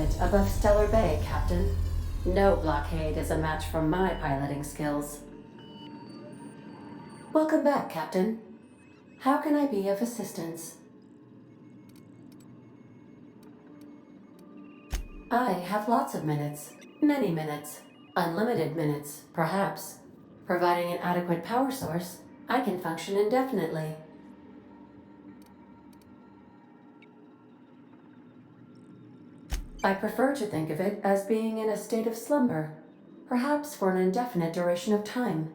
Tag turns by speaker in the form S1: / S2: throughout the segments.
S1: planet above Stellar Bay, Captain. No blockade is a match for my piloting skills. Welcome back, Captain. How can I be of assistance? I have lots of minutes. Many minutes. Unlimited minutes, perhaps. Providing an adequate power source, I can function indefinitely. I prefer to think of it as being in a state of slumber, perhaps for an indefinite duration of time.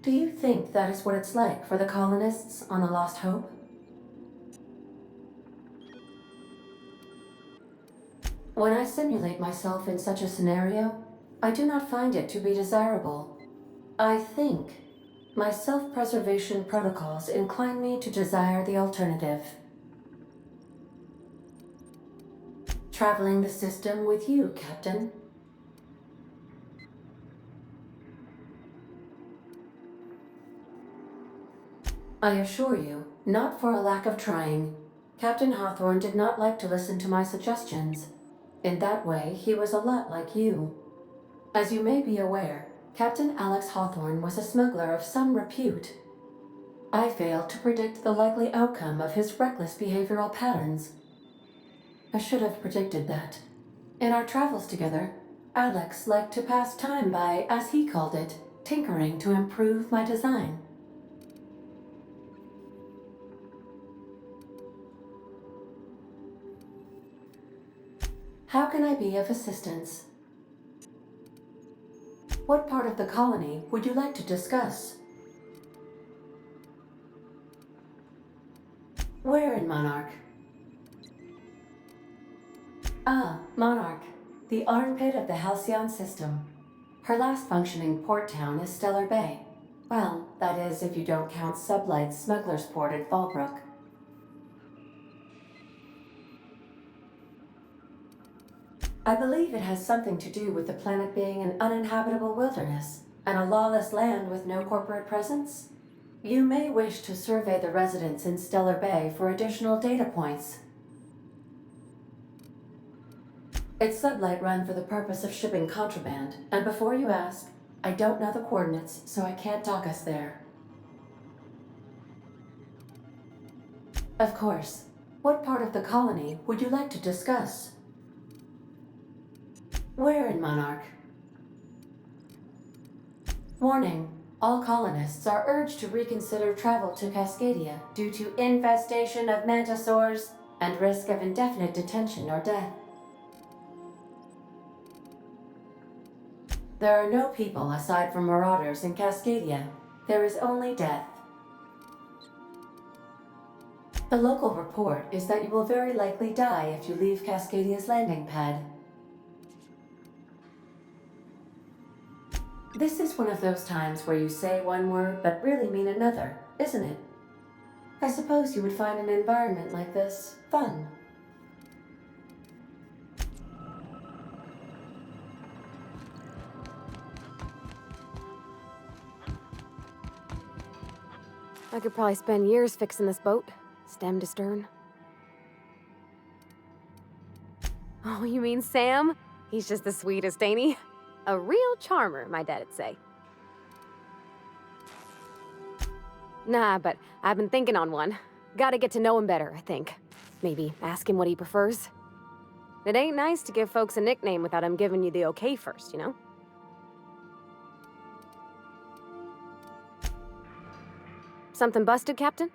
S1: Do you think that is what it's like for the colonists on the Lost Hope? When I simulate myself in such a scenario, I do not find it to be desirable. I think my self-preservation protocols incline me to desire the alternative. Traveling the system with you, Captain. I assure you, not for a lack of trying. Captain Hawthorne did not like to listen to my suggestions. In that way, he was a lot like you. As you may be aware, Captain Alex Hawthorne was a smuggler of some repute. I failed to predict the likely outcome of his reckless behavioral patterns. I should have predicted that. In our travels together, Alex liked to pass time by, as he called it, tinkering to improve my design. How can I be of assistance? What part of the colony would you like to discuss? Where in Monarch? Ah, Monarch, the armpit of the Halcyon system. Her last functioning port town is Stellar Bay. Well, that is if you don't count Sublight's smuggler's port at Fallbrook. I believe it has something to do with the planet being an uninhabitable wilderness and a lawless land with no corporate presence. You may wish to survey the residents in Stellar Bay for additional data points. It's Sublight run for the purpose of shipping contraband, and before you ask, I don't know the coordinates, so I can't dock us there. Of course. What part of the colony would you like to discuss? Where in Monarch? Warning. All colonists are urged to reconsider travel to Cascadia due to infestation of mantisaurs and risk of indefinite detention or death. There are no people aside from marauders in Cascadia. There is only death. The local report is that you will very likely die if you leave Cascadia's landing pad. This is one of those times where you say one word but really mean another, isn't it? I suppose you would find an environment like this fun.
S2: I could probably spend years fixing this boat, stem to stern. Oh, you mean Sam? He's just the sweetest, ain't he? A real charmer, my dad'd say. Nah, but I've been thinking on one. Gotta get to know him better, I think. Maybe ask him what he prefers. It ain't nice to give folks a nickname without him giving you the okay first, you know? Something busted, Captain?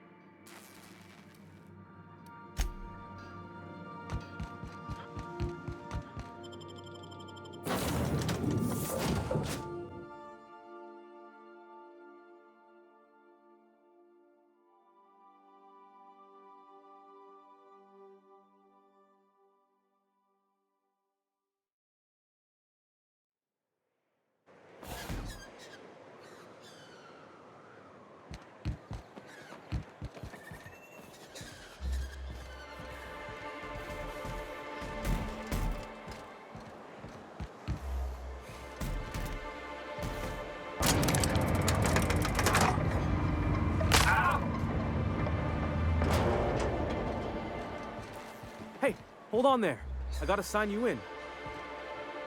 S3: Hey, hold on there. I gotta sign you in.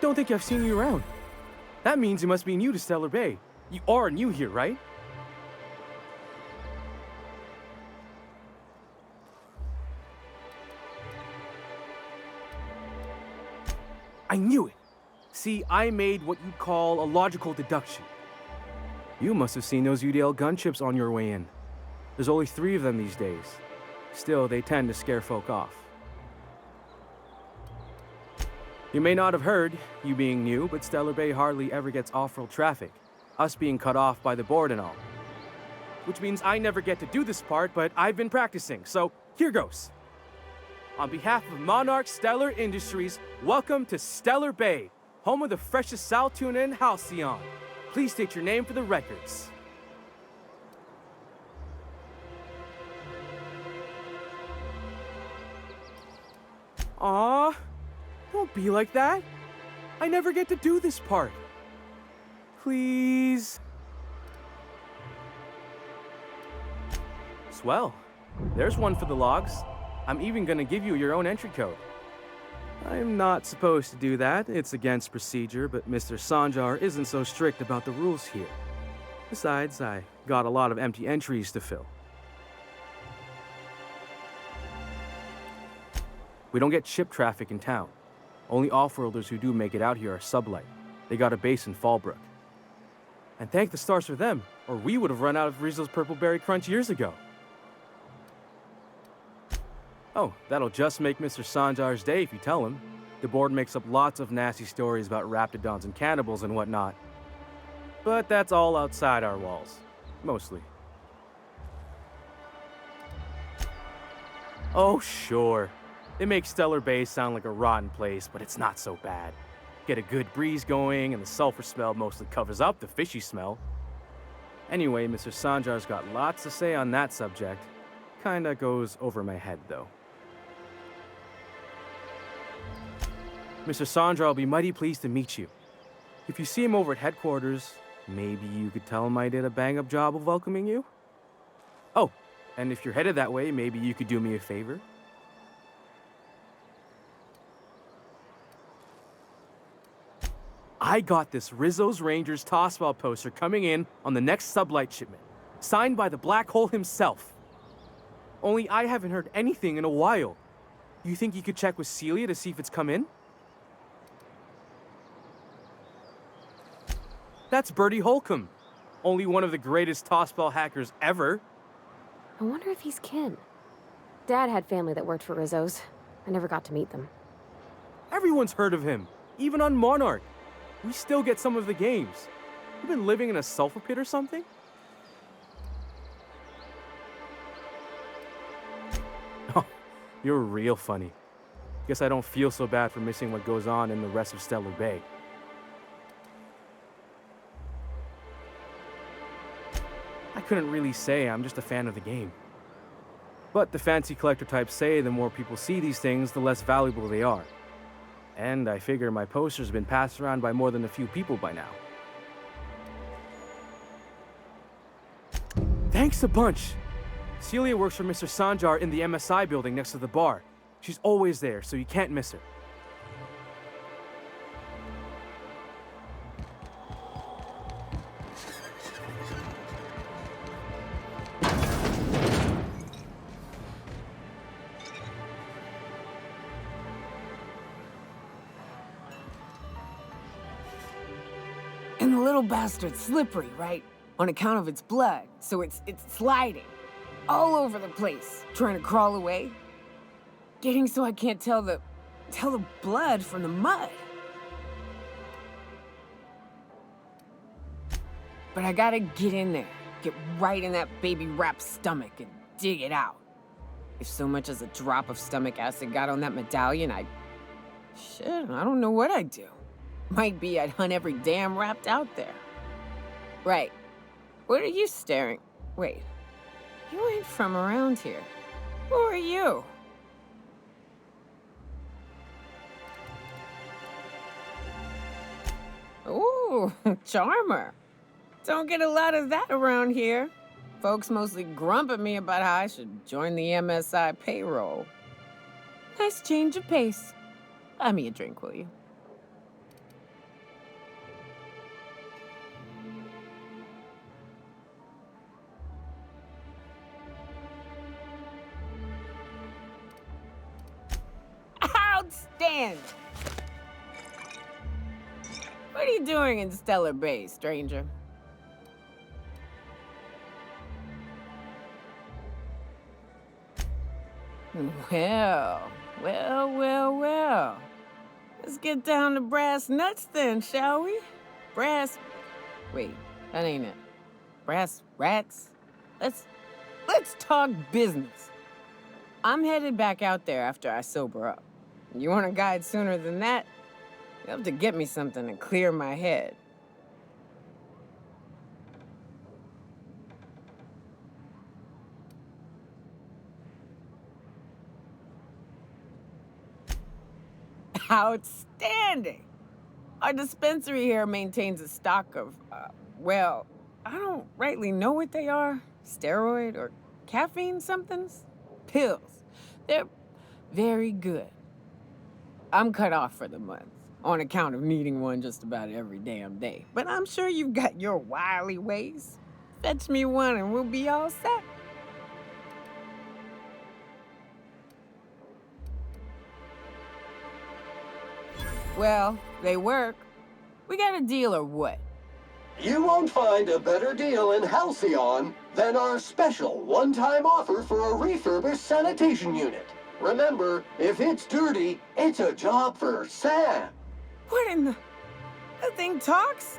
S3: Don't think I've seen you around. That means you must be new to Stellar Bay. You are new here, right? I knew it! See, I made what you'd call a logical deduction. You must have seen those UDL gunships on your way in. There's only 3 of them these days. Still, they tend to scare folk off. You may not have heard, you being new, but Stellar Bay hardly ever gets off-road traffic, us being cut off by the board and all. Which means I never get to do this part, but I've been practicing, so here goes. On behalf of Monarch Stellar Industries, welcome to Stellar Bay, home of the freshest sal tuna in Halcyon. Please state your name for the records. Aw, don't be like that. I never get to do this part. Please. Swell. There's one for the logs. I'm even gonna give you your own entry code. I'm not supposed to do that. It's against procedure, but Mr. Sanjar isn't so strict about the rules here. Besides, I got a lot of empty entries to fill. We don't get ship traffic in town. Only off-worlders who do make it out here are sublight. They got a base in Fallbrook. And thank the stars for them, or we would have run out of Rizzo's Purple Berry Crunch years ago. Oh, that'll just make Mr. Sanjar's day if you tell him. The board makes up lots of nasty stories about raptidons and cannibals and whatnot. But that's all outside our walls. Mostly. Oh, sure. It makes Stellar Bay sound like a rotten place, but it's not so bad. Get a good breeze going, and the sulfur smell mostly covers up the fishy smell. Anyway, Mr. Sanjar's got lots to say on that subject. Kinda goes over my head, though. Mr. Sanjar will be mighty pleased to meet you. If you see him over at headquarters, maybe you could tell him I did a bang-up job of welcoming you? Oh, and if you're headed that way, maybe you could do me a favor? I got this Rizzo's Rangers tossball poster coming in on the next sublight shipment, signed by the Black Hole himself. Only I haven't heard anything in a while. You think you could check with Celia to see if it's come in? That's Bertie Holcomb, only one of the greatest tossball hackers ever.
S2: I wonder if he's kin. Dad had family that worked for Rizzo's. I never got to meet them.
S3: Everyone's heard of him, even on Monarch. We still get some of the games. You been living in a sulfur pit or something? Oh, you're real funny. Guess I don't feel so bad for missing what goes on in the rest of Stellar Bay. I couldn't really say, I'm just a fan of the game. But the fancy collector types say the more people see these things, the less valuable they are. And I figure my poster's been passed around by more than a few people by now. Thanks a bunch! Celia works for Mr. Sanjar in the MSI building next to the bar. She's always there, so you can't miss her.
S4: And the little bastard's slippery, right? On account of its blood, so it's sliding. All over the place, trying to crawl away. Getting so I can't tell the blood from the mud. But I gotta get in there, get right in that baby rap's stomach and dig it out. If so much as a drop of stomach acid got on that medallion, shit, I don't know what I'd do. Might be I'd hunt every damn rapt out there. Right. What are you staring? Wait. You ain't from around here. Who are you? Ooh, charmer. Don't get a lot of that around here. Folks mostly grump at me about how I should join the MSI payroll. Nice change of pace. Buy me a drink, will you? Outstanding! What are you doing in Stellar Bay, stranger? Well. Let's get down to brass nuts then, shall we? Wait, that ain't it. Brass rats? Let's talk business. I'm headed back out there after I sober up. You want a guide sooner than that? You'll have to get me something to clear my head. Outstanding! Our dispensary here maintains a stock of, well, I don't rightly know what they are. Steroid or caffeine somethings? Pills. They're very good. I'm cut off for the month, on account of needing one just about every damn day. But I'm sure you've got your wily ways. Fetch me one and we'll be all set. Well, they work. We got a deal or what?
S5: You won't find a better deal in Halcyon than our special one-time offer for a refurbished sanitation unit. Remember, if it's dirty, it's a job for Sam.
S4: What in the... That thing talks?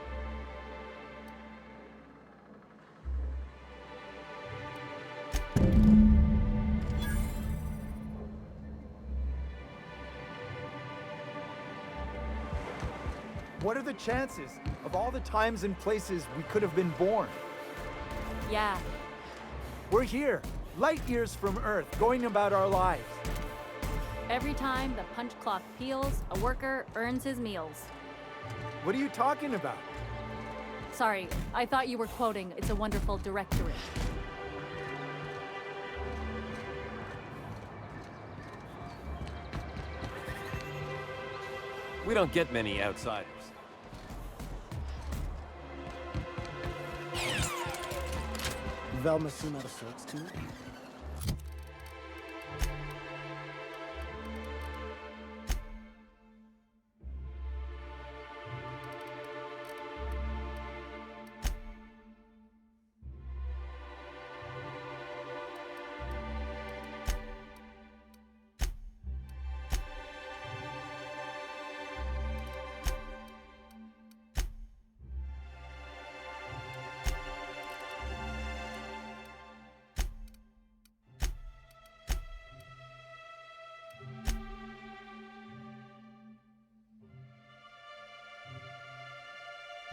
S6: What are the chances of all the times and places we could have been born?
S7: Yeah.
S6: We're here, light years from Earth, going about our lives.
S7: Every time the punch clock peels, a worker earns his meals.
S6: What are you talking about?
S7: Sorry, I thought you were quoting It's a Wonderful Directory.
S8: We don't get many outsiders.
S9: Velma seem out of sorts too?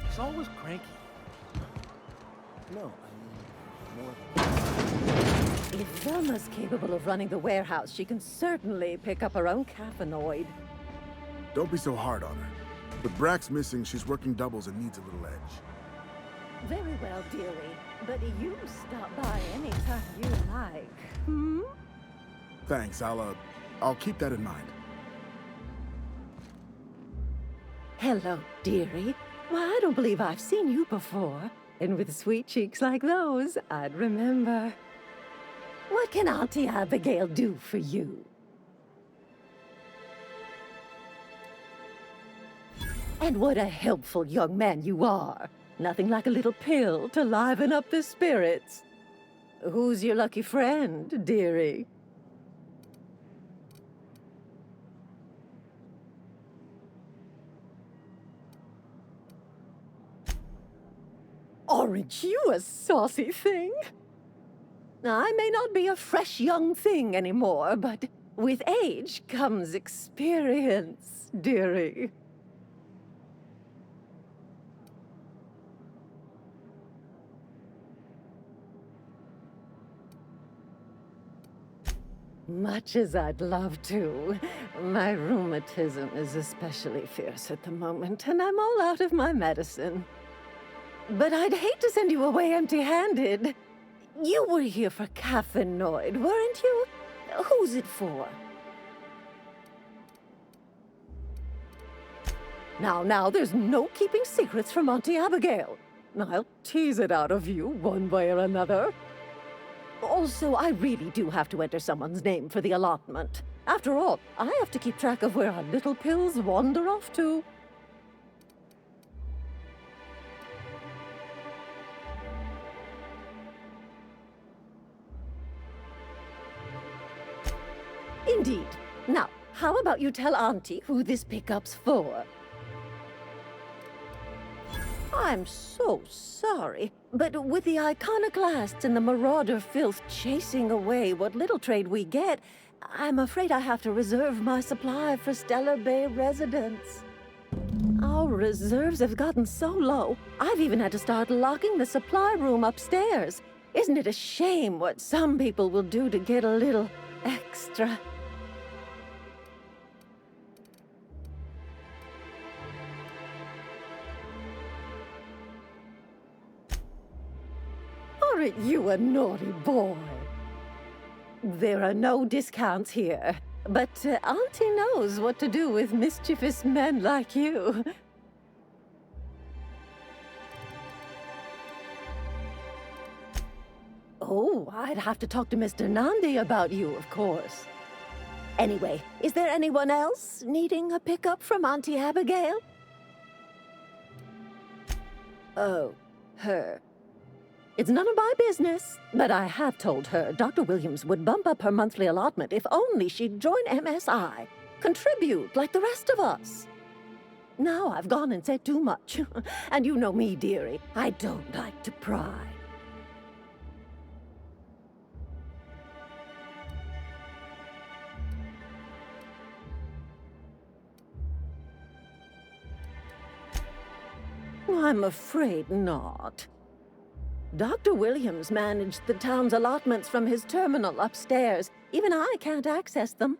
S6: He's always cranky.
S9: No, I mean, more than...
S10: If Velma's capable of running the warehouse, she can certainly pick up her own caffeinoid.
S11: Don't be so hard on her. With Brack's missing, she's working doubles and needs a little edge.
S10: Very well, dearie. But you stop by anytime you like. Hmm?
S11: Thanks, I'll keep that in mind.
S10: Hello, dearie. Why, I don't believe I've seen you before. And with sweet cheeks like those, I'd remember. What can Auntie Abigail do for you? And what a helpful young man you are. Nothing like a little pill to liven up the spirits. Who's your lucky friend, dearie? Aren't you a saucy thing? I may not be a fresh young thing anymore, but with age comes experience, dearie. Much as I'd love to, my rheumatism is especially fierce at the moment, and I'm all out of my medicine. But I'd hate to send you away empty-handed. You were here for caffeinoid, weren't you? Who's it for? Now, there's no keeping secrets from Auntie Abigail. I'll tease it out of you one way or another. Also, I really do have to enter someone's name for the allotment. After all, I have to keep track of where our little pills wander off to. Indeed. Now, how about you tell Auntie who this pickup's for? I'm so sorry, but with the iconoclasts and the marauder filth chasing away what little trade we get, I'm afraid I have to reserve my supply for Stellar Bay residents. Our reserves have gotten so low, I've even had to start locking the supply room upstairs. Isn't it a shame what some people will do to get a little extra? Aren't you a naughty boy? There are no discounts here, but Auntie knows what to do with mischievous men like you. Oh, I'd have to talk to Mr. Nandi about you, of course. Anyway, is there anyone else needing a pickup from Auntie Abigail? Oh, her. It's none of my business, but I have told her Dr. Williams would bump up her monthly allotment if only she'd join MSI. Contribute like the rest of us. Now I've gone and said too much. And you know me, dearie. I don't like to pry. I'm afraid not. Dr. Williams managed the town's allotments from his terminal upstairs. Even I can't access them.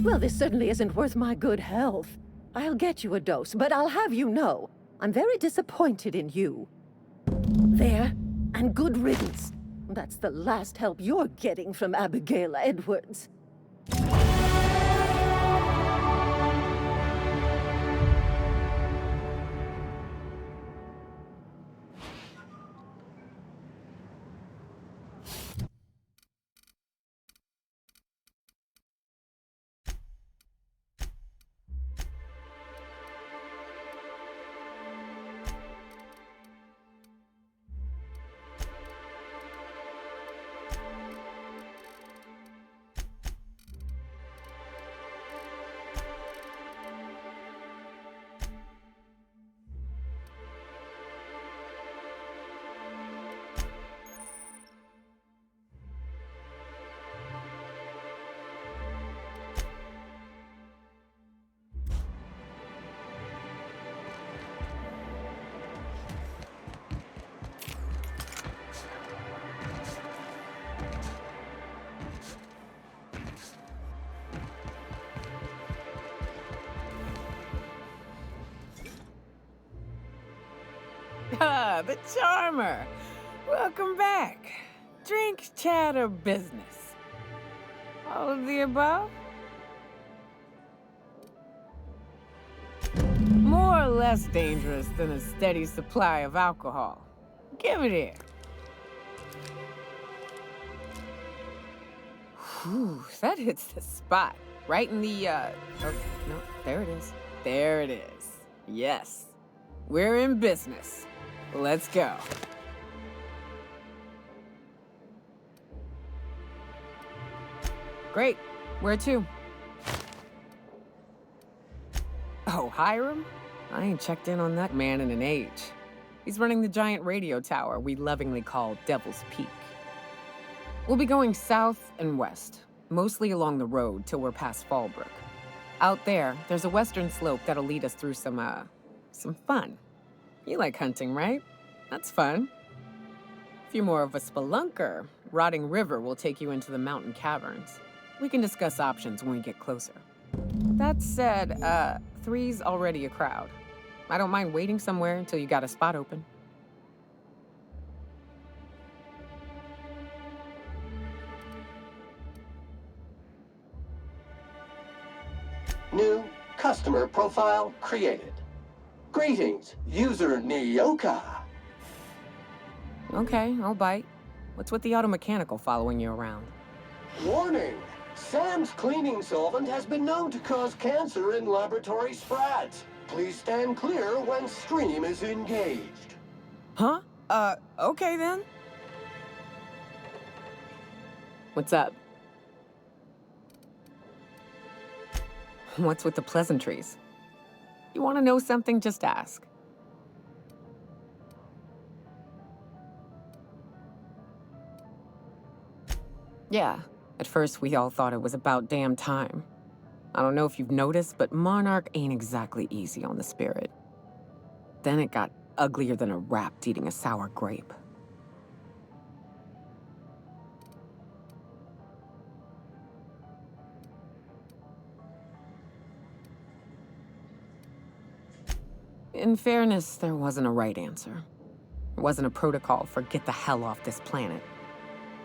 S10: Well, this certainly isn't worth my good health. I'll get you a dose, but I'll have you know, I'm very disappointed in you. There, and good riddance. That's the last help you're getting from Abigail Edwards.
S4: Ah, the charmer. Welcome back. Drink, chat, or business? All of the above? More or less dangerous than a steady supply of alcohol. Give it here. Whew, that hits the spot. Right in the, oh, no, there it is. There it is. Yes. We're in business. Let's go. Great. Where to? Oh, Hiram? I ain't checked in on that man in an age. He's running the giant radio tower we lovingly call Devil's Peak. We'll be going south and west, mostly along the road till we're past Fallbrook. Out there, there's a western slope that'll lead us through some fun. You like hunting, right? That's fun. If you're more of a spelunker, Rotting River will take you into the mountain caverns. We can discuss options when we get closer. That said, three's already a crowd. I don't mind waiting somewhere until you got a spot open.
S5: New customer profile created. Greetings, user Nyoka.
S4: Okay, I'll bite. What's with the automechanical following you around?
S5: Warning! Sam's cleaning solvent has been known to cause cancer in laboratory sprats. Please stand clear when stream is engaged.
S4: Huh? Okay then. What's up? What's with the pleasantries? You want to know something, just ask. Yeah, at first we all thought it was about damn time. I don't know if you've noticed, but Monarch ain't exactly easy on the spirit. Then it got uglier than a rat eating a sour grape. In fairness, there wasn't a right answer. There wasn't a protocol for get the hell off this planet.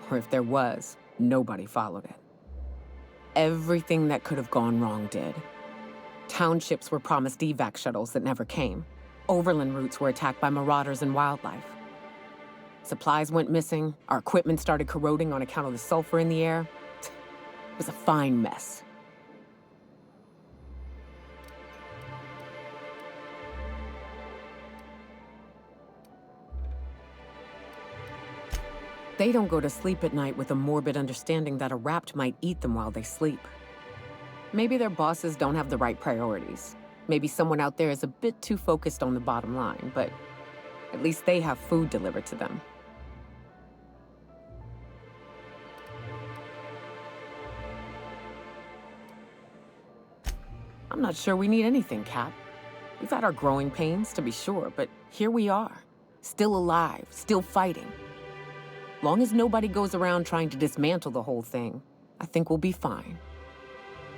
S4: Or if there was, nobody followed it. Everything that could have gone wrong did. Townships were promised evac shuttles that never came. Overland routes were attacked by marauders and wildlife. Supplies went missing, our equipment started corroding on account of the sulfur in the air. It was a fine mess. They don't go to sleep at night with a morbid understanding that a rapt might eat them while they sleep. Maybe their bosses don't have the right priorities. Maybe someone out there is a bit too focused on the bottom line, but at least they have food delivered to them. I'm not sure we need anything, Cap. We've had our growing pains, to be sure, but here we are. Still alive, still fighting. Long as nobody goes around trying to dismantle the whole thing, I think we'll be fine.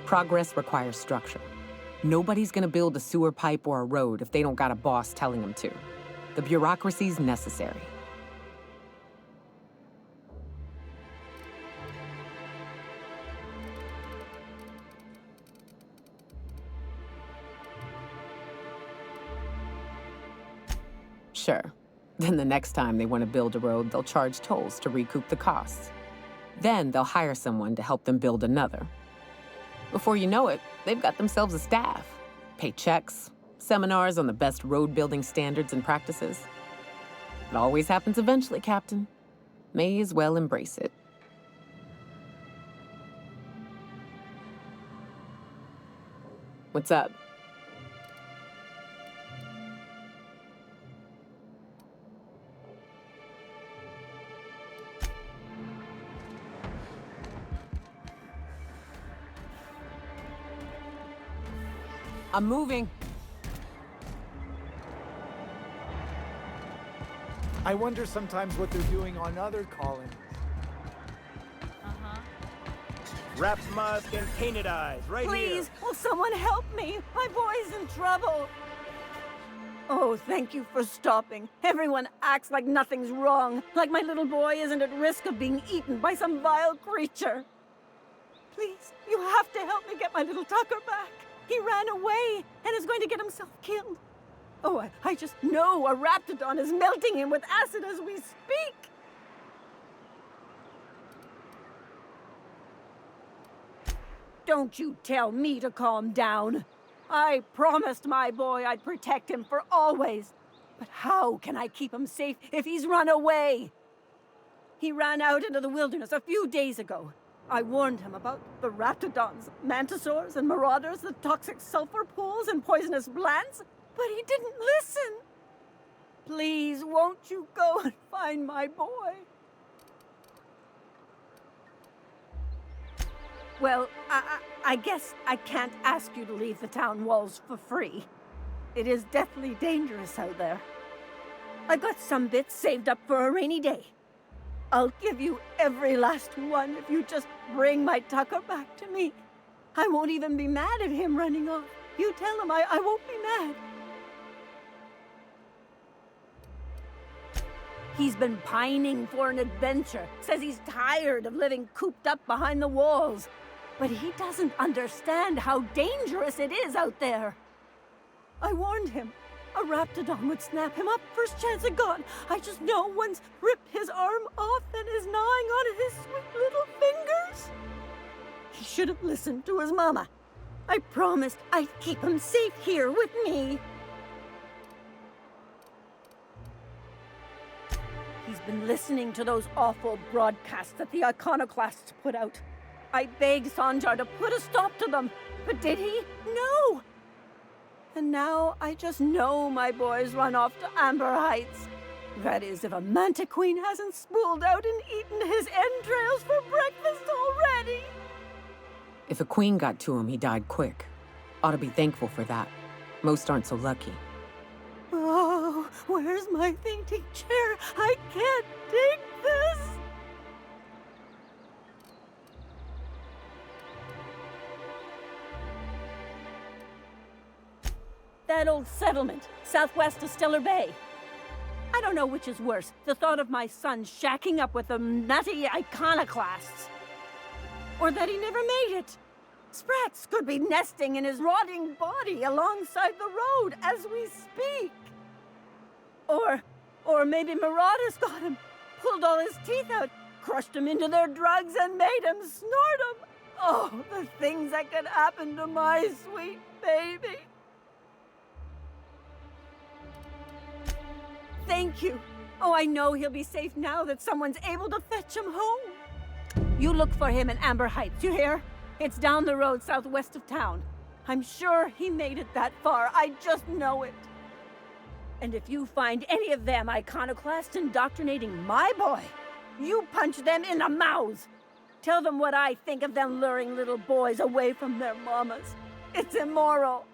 S4: Progress requires structure. Nobody's gonna build a sewer pipe or a road if they don't got a boss telling them to. The bureaucracy's necessary. Sure. Then the next time they want to build a road, they'll charge tolls to recoup the costs. Then they'll hire someone to help them build another. Before you know it, they've got themselves a staff. Pay checks, seminars on the best road building standards and practices. It always happens eventually, Captain. May as well embrace it. What's up? I'm moving.
S6: I wonder sometimes what they're doing on other colonies.
S12: Wrapped musk and painted eyes, right here.
S10: Please, will someone help me? My boy's in trouble. Oh, thank you for stopping. Everyone acts like nothing's wrong, like my little boy isn't at risk of being eaten by some vile creature. Please, you have to help me get my little Tucker back. He ran away and is going to get himself killed. Oh, I just know a raptidon is melting him with acid as we speak. Don't you tell me to calm down. I promised my boy I'd protect him for always. But how can I keep him safe if he's run away? He ran out into the wilderness a few days ago. I warned him about the raptidons, mantisaurs, and marauders, the toxic sulfur pools and poisonous plants, but he didn't listen. Please, won't you go and find my boy? Well, I guess I can't ask you to leave the town walls for free. It is deathly dangerous out there. I got some bits saved up for a rainy day. I'll give you every last one if you just bring my Tucker back to me. I won't even be mad at him running off. You tell him I won't be mad. He's been pining for an adventure. Says he's tired of living cooped up behind the walls. But he doesn't understand how dangerous it is out there. I warned him. A raptidon would snap him up first chance it got. I just know one's ripped his arm off and is gnawing on his sweet little fingers. He should have listened to his mama. I promised I'd keep him safe here with me. He's been listening to those awful broadcasts that the iconoclasts put out. I begged Sanjar to put a stop to them, but did he? No! And now I just know my boys run off to Amber Heights. That is, if a Mantiqueen hasn't spooled out and eaten his entrails for breakfast already.
S4: If a queen got to him, he died quick. Ought to be thankful for that. Most aren't so lucky.
S10: Oh, where's my fainting chair? I can't take this! That old settlement, southwest of Stellar Bay. I don't know which is worse, the thought of my son shacking up with them nutty iconoclasts, or that he never made it. Sprats could be nesting in his rotting body alongside the road as we speak. Or maybe Marauders got him, pulled all his teeth out, crushed him into their drugs and made him snort them. Oh, the things that could happen to my sweet baby. Thank you. Oh, I know he'll be safe now that someone's able to fetch him home. You look for him in Amber Heights, you hear? It's down the road southwest of town. I'm sure he made it that far. I just know it. And if you find any of them iconoclasts indoctrinating my boy, you punch them in the mouths. Tell them what I think of them luring little boys away from their mamas. It's immoral.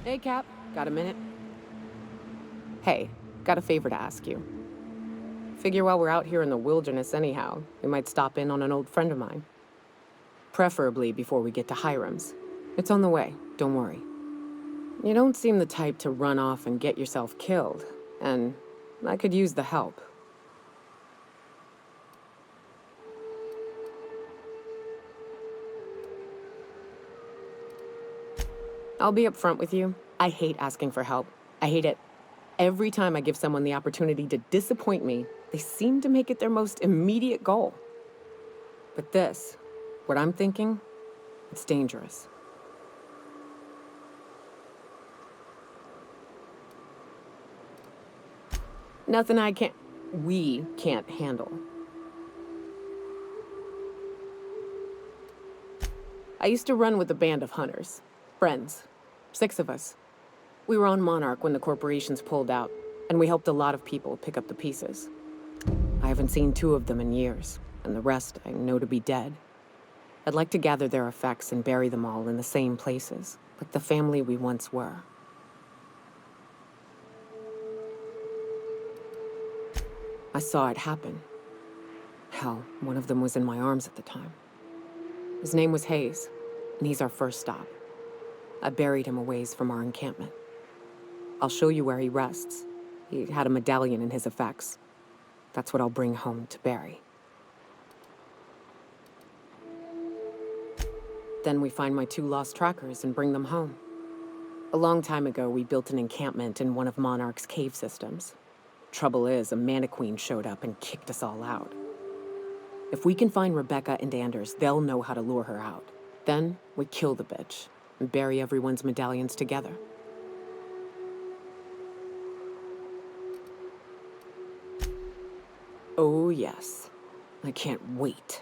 S4: Hey, Cap. Got a minute? Hey, got a favor to ask you. Figure while we're out here in the wilderness anyhow, we might stop in on an old friend of mine. Preferably before we get to Hiram's. It's on the way, don't worry. You don't seem the type to run off and get yourself killed, and I could use the help. I'll be upfront with you. I hate asking for help. I hate it. Every time I give someone the opportunity to disappoint me, they seem to make it their most immediate goal. But this, what I'm thinking, it's dangerous. Nothing we can't handle. I used to run with a band of hunters. Friends. 6 of us. We were on Monarch when the corporations pulled out, and we helped a lot of people pick up the pieces. I haven't seen 2 of them in years, and the rest I know to be dead. I'd like to gather their effects and bury them all in the same places, like the family we once were. I saw it happen. Hell, one of them was in my arms at the time. His name was Hayes, and he's our first stop. I buried him a ways from our encampment. I'll show you where he rests. He had a medallion in his effects. That's what I'll bring home to Barry. Then we find my 2 lost trackers and bring them home. A long time ago, we built an encampment in one of Monarch's cave systems. Trouble is, a Mantiqueen showed up and kicked us all out. If we can find Rebecca and Anders, they'll know how to lure her out. Then we kill the bitch and bury everyone's medallions together. Oh yes, I can't wait.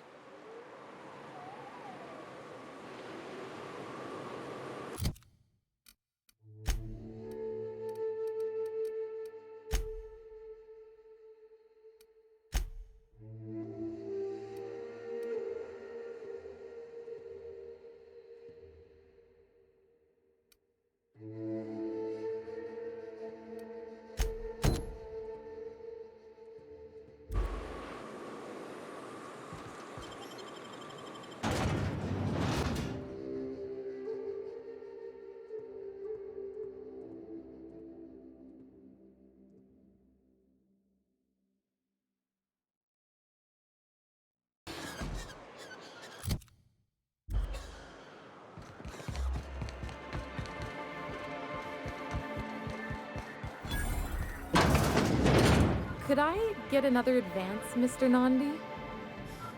S13: Could I get another advance, Mr. Nandi?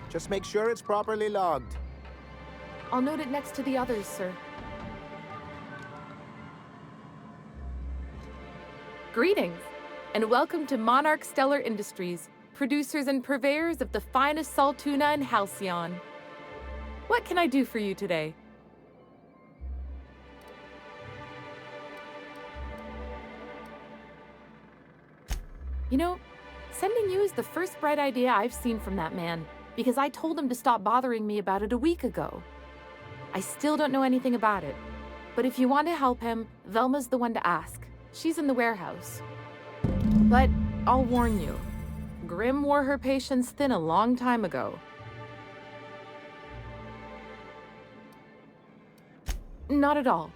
S12: Just make sure it's properly logged.
S13: I'll note it next to the others, sir. Greetings, and welcome to Monarch Stellar Industries, producers and purveyors of the finest salt tuna in Halcyon. What can I do for you today? You know, sending you is the first bright idea I've seen from that man, because I told him to stop bothering me about it a week ago. I still don't know anything about it, but if you want to help him, Velma's the one to ask. She's in the warehouse. But I'll warn you, Grimm wore her patience thin a long time ago. Not at all.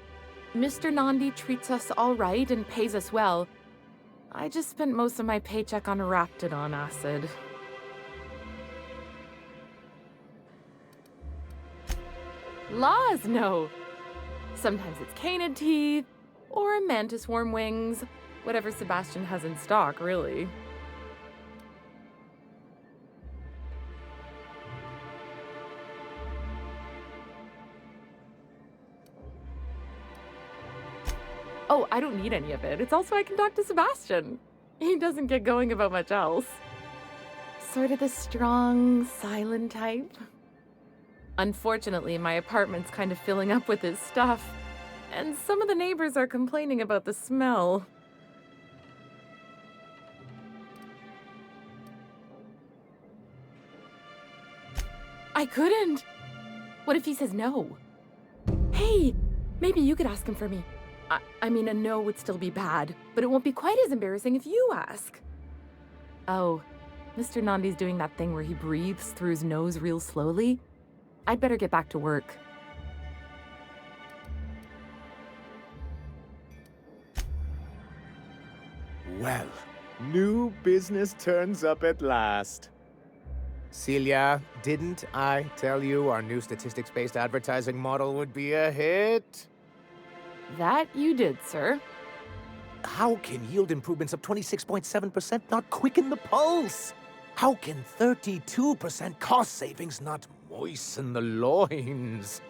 S13: Mr. Nandi treats us all right and pays us well. I just spent most of my paycheck on Raptidon acid. Laws, no. Sometimes it's canid teeth, or mantis worm wings. Whatever Sebastian has in stock, really. Oh, I don't need any of it. It's also I can talk to Sebastian. He doesn't get going about much else. Sort of the strong, silent type. Unfortunately, my apartment's kind of filling up with his stuff, and some of the neighbors are complaining about the smell. I couldn't. What if he says no? Hey, maybe you could ask him for me. I mean, a no would still be bad, but it won't be quite as embarrassing if you ask. Oh, Mr. Nandi's doing that thing where he breathes through his nose real slowly. I'd better get back to work.
S12: Well, new business turns up at last. Celia, didn't I tell you our new statistics-based advertising model would be a hit?
S13: That you did, sir.
S12: How can yield improvements of 26.7% not quicken the pulse? How can 32% cost savings not moisten the loins?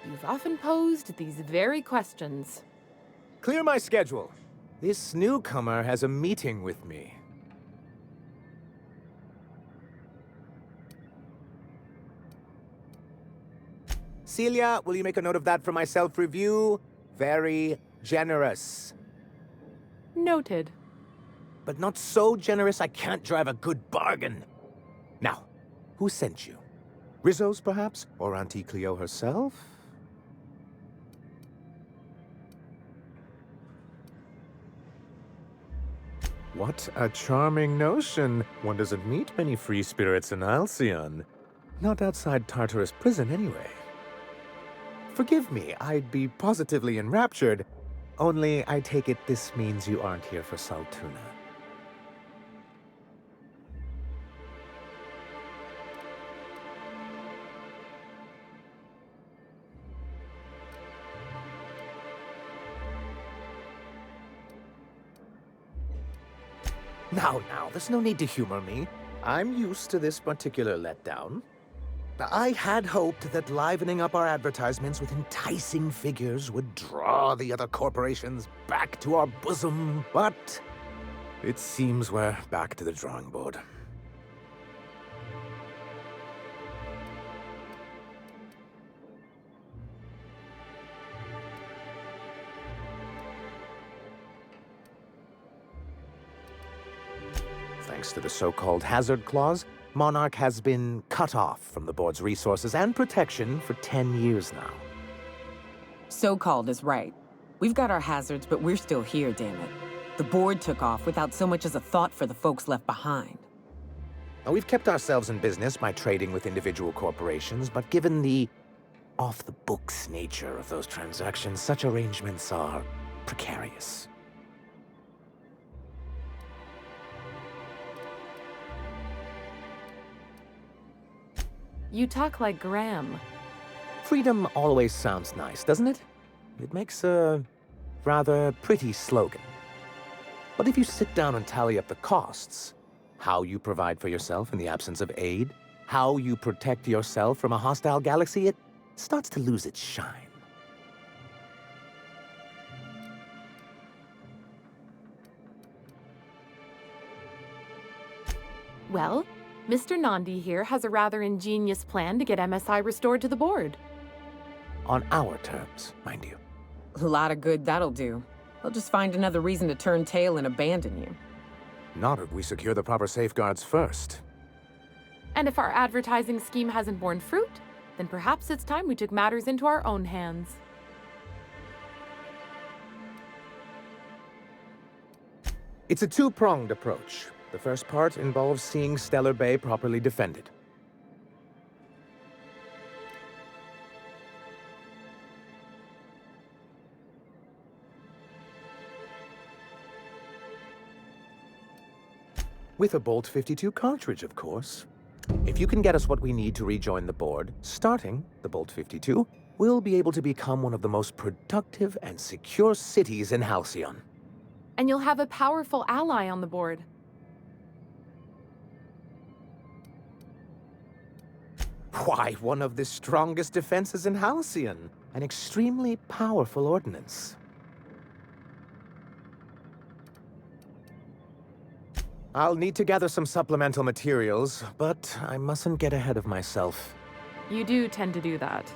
S13: You've often posed these very questions.
S12: Clear my schedule. This newcomer has a meeting with me. Celia, will you make a note of that for my self-review? Very generous.
S13: Noted.
S12: But not so generous I can't drive a good bargain. Now, who sent you? Rizzo's, perhaps? Or Auntie Cleo herself? What a charming notion. One doesn't meet many free spirits in Halcyon. Not outside Tartarus prison, anyway. Forgive me, I'd be positively enraptured. Only, I take it this means you aren't here for salt tuna. Now, there's no need to humor me. I'm used to this particular letdown. I had hoped that livening up our advertisements with enticing figures would draw the other corporations back to our bosom, but it seems we're back to the drawing board. Thanks to the so-called hazard clause, Monarch has been cut off from the board's resources and protection for 10 years now.
S4: So-called is right. We've got our hazards, but we're still here, damn it. The board took off without so much as a thought for the folks left behind.
S12: Now, we've kept ourselves in business by trading with individual corporations, but given the off-the-books nature of those transactions, such arrangements are precarious.
S13: You talk like Graham.
S12: Freedom always sounds nice, doesn't it? It makes a rather pretty slogan. But if you sit down and tally up the costs, how you provide for yourself in the absence of aid, how you protect yourself from a hostile galaxy, it starts to lose its shine.
S13: Well, Mr. Nandi here has a rather ingenious plan to get MSI restored to the board.
S12: On our terms, mind you.
S4: A lot of good that'll do. They'll just find another reason to turn tail and abandon you.
S12: Not if we secure the proper safeguards first.
S13: And if our advertising scheme hasn't borne fruit, then perhaps it's time we took matters into our own hands.
S12: It's a two-pronged approach. The first part involves seeing Stellar Bay properly defended. With a Bolt 52 cartridge, of course. If you can get us what we need to rejoin the board, starting the Bolt 52, we'll be able to become one of the most productive and secure cities in Halcyon.
S13: And you'll have a powerful ally on the board.
S12: Why, one of the strongest defenses in Halcyon. An extremely powerful ordnance. I'll need to gather some supplemental materials, but I mustn't get ahead of myself.
S13: You do tend to do that.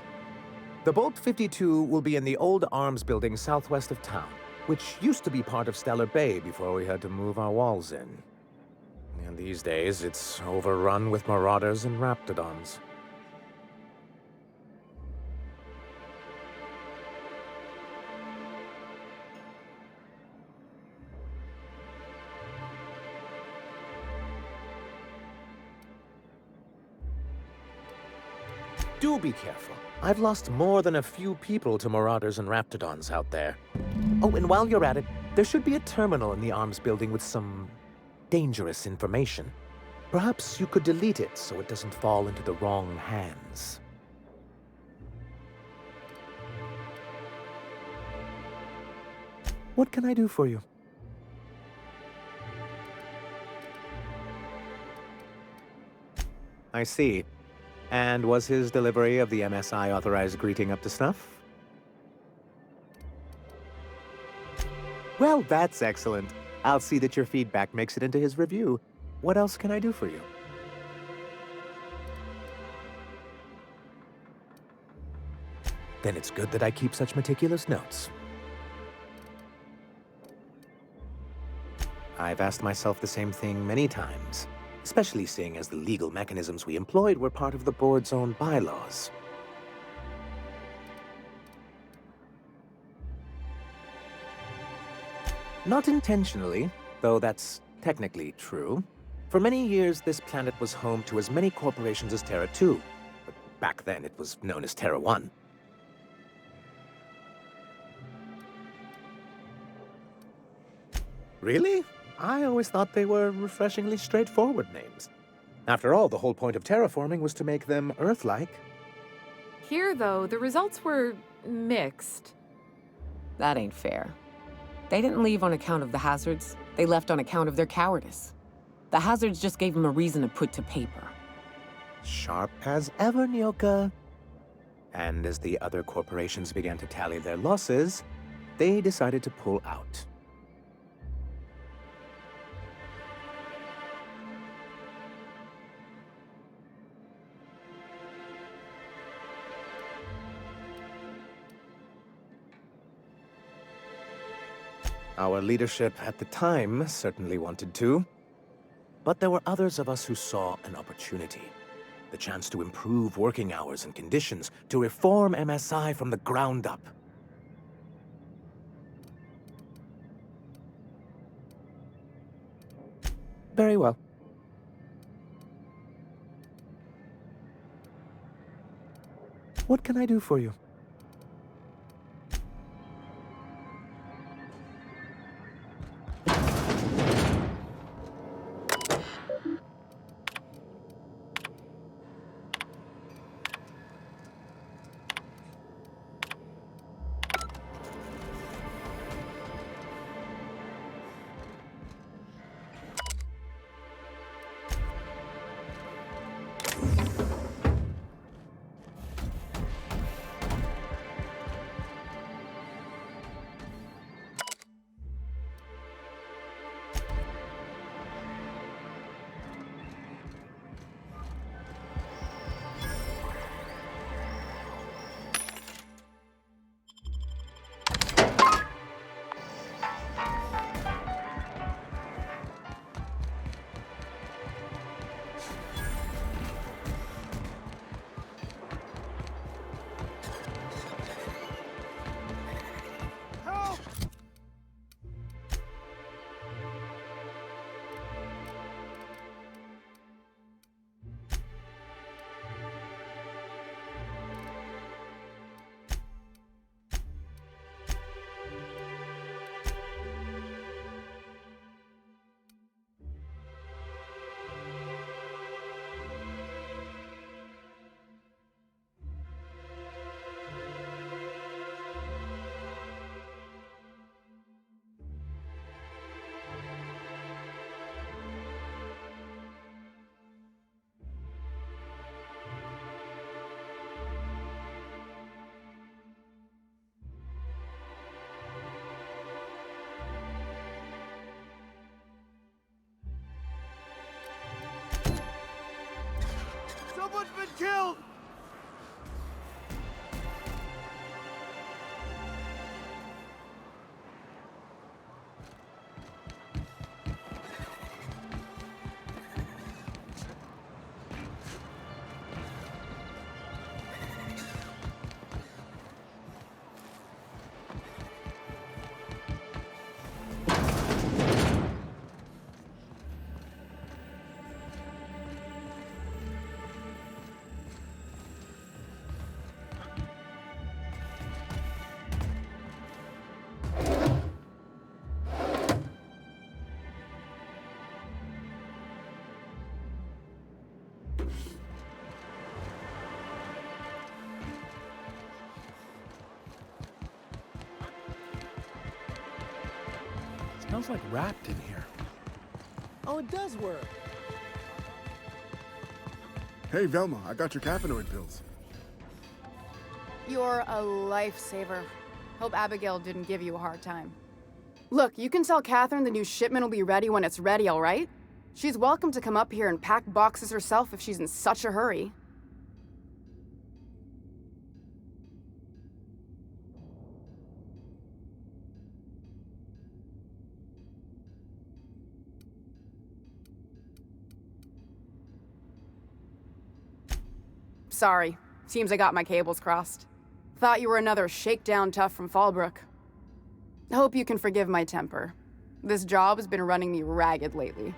S12: The Bolt 52 will be in the old arms building southwest of town, which used to be part of Stellar Bay before we had to move our walls in. And these days, it's overrun with marauders and raptidons. Do be careful. I've lost more than a few people to marauders and raptidons out there. Oh, and while you're at it, there should be a terminal in the arms building with some dangerous information. Perhaps you could delete it so it doesn't fall into the wrong hands. What can I do for you? I see. And was his delivery of the MSI authorized greeting up to snuff? Well, that's excellent. I'll see that your feedback makes it into his review. What else can I do for you? Then it's good that I keep such meticulous notes. I've asked myself the same thing many times. Especially seeing as the legal mechanisms we employed were part of the board's own bylaws. Not intentionally, though that's technically true. For many years, this planet was home to as many corporations as Terra 2. But back then, it was known as Terra 1. Really? I always thought they were refreshingly straightforward names. After all, the whole point of terraforming was to make them Earth-like.
S13: Here, though, the results were mixed.
S4: That ain't fair. They didn't leave on account of the hazards. They left on account of their cowardice. The hazards just gave them a reason to put to paper.
S12: Sharp as ever, Nyoka. And as the other corporations began to tally their losses, they decided to pull out. Our leadership at the time certainly wanted to, but there were others of us who saw an opportunity. The chance to improve working hours and conditions, to reform MSI from the ground up. Very well. What can I do for you?
S6: Someone's been killed!
S11: Smells like wrapped in here.
S9: Oh, it does work.
S11: Hey, Velma, I got your caffeinoid pills.
S14: You're a lifesaver. Hope Abigail didn't give you a hard time. Look, you can tell Catherine the new shipment will be ready when it's ready, all right? She's welcome to come up here and pack boxes herself if she's in such a hurry. Sorry. Seems I got my cables crossed. Thought you were another shakedown tough from Fallbrook. Hope you can forgive my temper. This job has been running me ragged lately.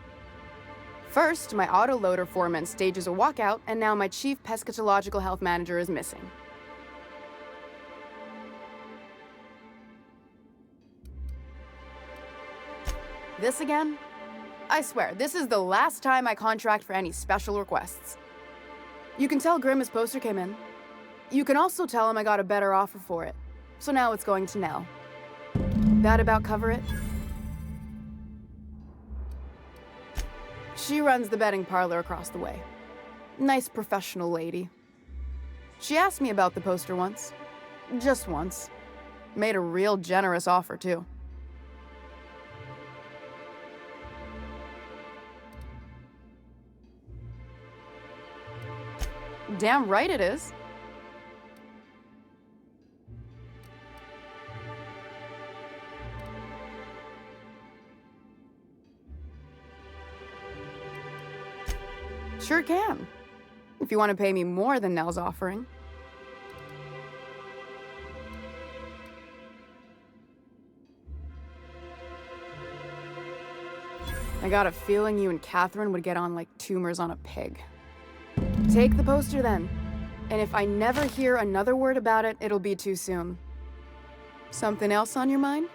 S14: First, my autoloader foreman stages a walkout, and now my chief pescatological health manager is missing. This again? I swear, this is the last time I contract for any special requests. You can tell Grimm his poster came in. You can also tell him I got a better offer for it. So now it's going to Nell. That about cover it? She runs the betting parlor across the way. Nice professional lady. She asked me about the poster once. Just once. Made a real generous offer, too. Damn right it is. Sure can. If you want to pay me more than Nell's offering. I got a feeling you and Catherine would get on like tumors on a pig. Take the poster then. And if I never hear another word about it, it'll be too soon. Something else on your mind?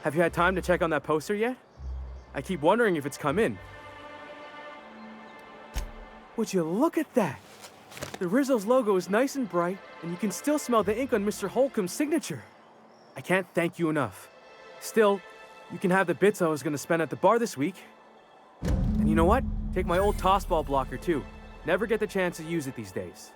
S3: Have you had time to check on that poster yet? I keep wondering if it's come in. Would you look at that? The Rizzo's logo is nice and bright, and you can still smell the ink on Mr. Holcomb's signature. I can't thank you enough. Still, you can have the bits I was gonna spend at the bar this week. And you know what? Take my old tossball blocker too. Never get the chance to use it these days.